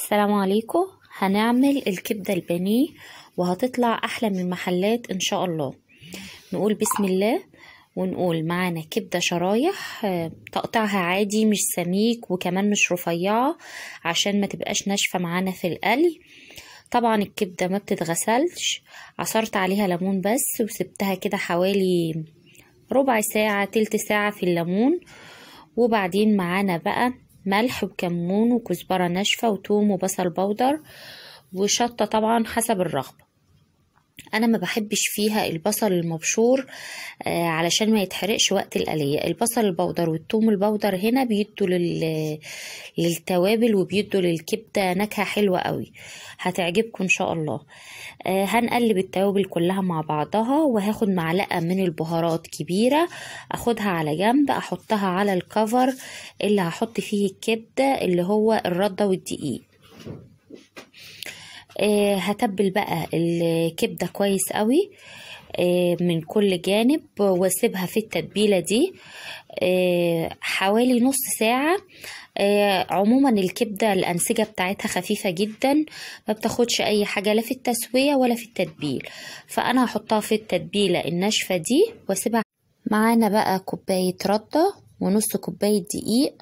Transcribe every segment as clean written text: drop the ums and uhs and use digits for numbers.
السلام عليكم. هنعمل الكبدة البانيه وهتطلع احلى من المحلات ان شاء الله. نقول بسم الله ونقول معانا كبدة شرايح، تقطعها عادي مش سميك وكمان مش رفيعة عشان ما تبقاش ناشفة معانا في القلي. طبعا الكبدة ما بتتغسلش، عصرت عليها ليمون بس وسبتها كده حوالي ربع ساعة تلت ساعة في الليمون. وبعدين معانا بقى ملح وكمون وكزبرة ناشفة وتوم وبصل بودر وشطة طبعا حسب الرغبة. انا ما بحبش فيها البصل المبشور علشان ما يتحرقش وقت القلية. البصل البودر والثوم البودر هنا بيدوا للتوابل وبيدوا للكبدة نكهة حلوة قوي، هتعجبكم ان شاء الله. هنقلب التوابل كلها مع بعضها، وهاخد معلقة من البهارات كبيرة اخدها على جنب احطها على الكفر اللي هحط فيه الكبدة اللي هو الردة والدقيق. هتبل بقى الكبدة كويس قوي من كل جانب واسيبها في التتبيلة دي حوالي نص ساعة. عموما الكبدة الأنسجة بتاعتها خفيفة جدا، ما بتاخدش أي حاجة لا في التسوية ولا في التتبيل، فأنا هحطها في التتبيلة الناشفة دي واسيبها. معانا بقى كوباية ردة ونص كوباية دقيق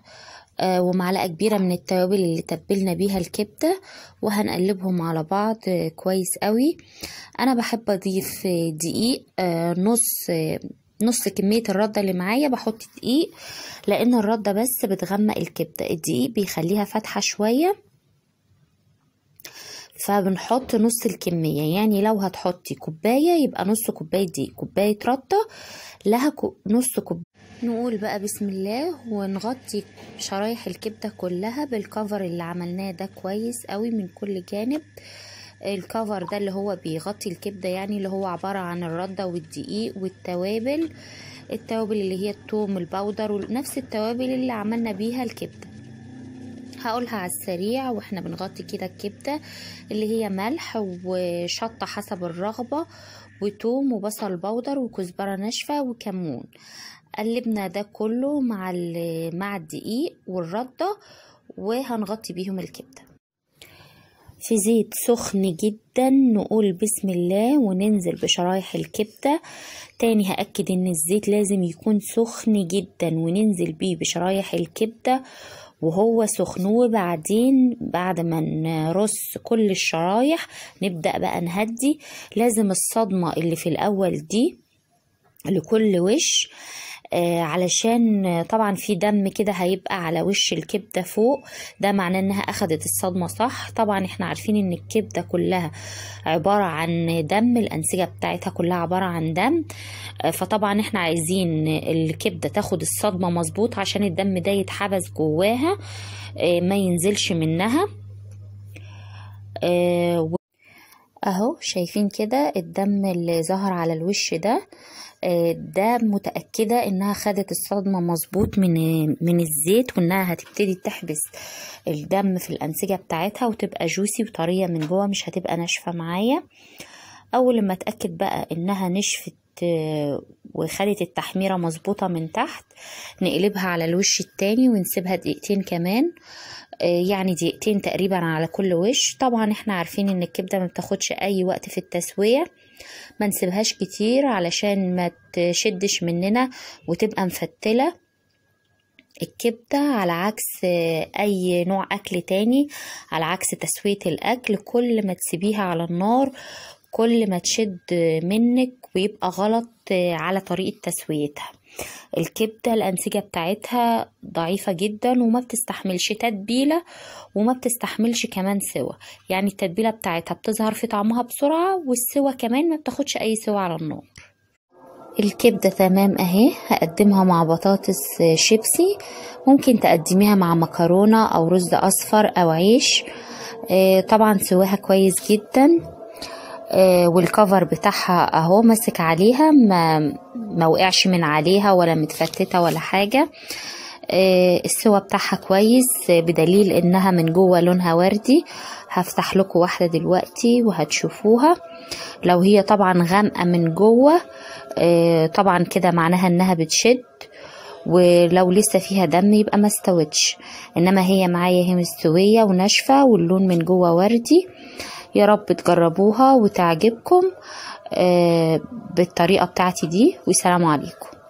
ومعلقة كبيرة من التوابل اللي تبلنا بيها الكبدة، وهنقلبهم على بعض كويس قوي. انا بحب اضيف دقيق نص كمية الردة اللي معايا بحط دقيق، لان الردة بس بتغمق الكبدة، الدقيق بيخليها فاتحة شوية، فبنحط نص الكمية. يعني لو هتحطي كوباية يبقى نص كوباية دقيق، كوباية ردة لها نص كوباية. نقول بقى بسم الله ونغطي شرايح الكبدة كلها بالكفر اللي عملناه ده كويس قوي من كل جانب. الكفر ده اللي هو بيغطي الكبدة، يعني اللي هو عبارة عن الردة والدقيق والتوابل، التوابل اللي هي الثوم البودر ونفس التوابل اللي عملنا بيها الكبدة. هقولها على السريع واحنا بنغطي كده الكبدة، اللي هي ملح وشطة حسب الرغبة وتوم وبصل بودر وكزبرة ناشفة وكمون. قلبنا ده كله مع الدقيق والردة وهنغطي بيهم الكبدة في زيت سخن جدا. نقول بسم الله وننزل بشرايح الكبدة. تاني هأكد ان الزيت لازم يكون سخن جدا وننزل بيه بشرايح الكبدة وهو سخن. وبعدين بعد ما نرص كل الشرايح نبدأ بقى نهدي. لازم الصدمة اللي في الأول دي لكل وش علشان طبعا في دم كده هيبقى على وش الكبدة فوق، ده معناه انها اخدت الصدمة صح. طبعا احنا عارفين ان الكبدة كلها عبارة عن دم، الانسجة بتاعتها كلها عبارة عن دم، فطبعا احنا عايزين الكبدة تاخد الصدمة مظبوط عشان الدم ده يتحبس جواها ما ينزلش منها. اهو شايفين كده الدم اللي ظهر على الوش ده متأكدة انها خدت الصدمة مظبوط من الزيت، وانها هتبتدي تحبس الدم في الانسجة بتاعتها وتبقى جوسي وطرية من جوه، مش هتبقى ناشفة معايا. اول لما اتأكد بقى انها نشفت وخدت التحميرة مظبوطة من تحت، نقلبها على الوش التاني ونسيبها دقيقتين كمان، يعني دقيقتين تقريبا على كل وش. طبعا احنا عارفين ان الكبدة ما بتاخدش اي وقت في التسوية، ما نسيبهاش كتير علشان ما تشدش مننا وتبقى مفتلة الكبدة. على عكس اي نوع اكل تاني، على عكس تسوية الاكل، كل ما تسيبيها على النار كل ما تشد منك ويبقى غلط على طريقة تسويتها. الكبدة الأنسجة بتاعتها ضعيفة جدا وما بتستحملش تتبيلة وما بتستحملش كمان سوا، يعني التتبيلة بتاعتها بتظهر في طعمها بسرعة والسوا كمان ما بتاخدش أي سوا على النار. الكبدة تمام اهي، هقدمها مع بطاطس شيبسي، ممكن تقدميها مع مكرونة أو رز أصفر أو عيش. طبعا سواها كويس جدا والكفر بتاعها اهو ماسك عليها، ما وقعش من عليها ولا متفتته ولا حاجه. السوا بتاعها كويس بدليل انها من جوه لونها وردي. هفتح لكم واحده دلوقتي وهتشوفوها. لو هي طبعا غامقه من جوه طبعا كده معناها انها بتشد، ولو لسه فيها دم يبقى ما استوتش، انما هي معايا هي مستوية وناشفة واللون من جوه وردي. يا رب تجربوها وتعجبكم بالطريقة بتاعتي دي، والسلام عليكم.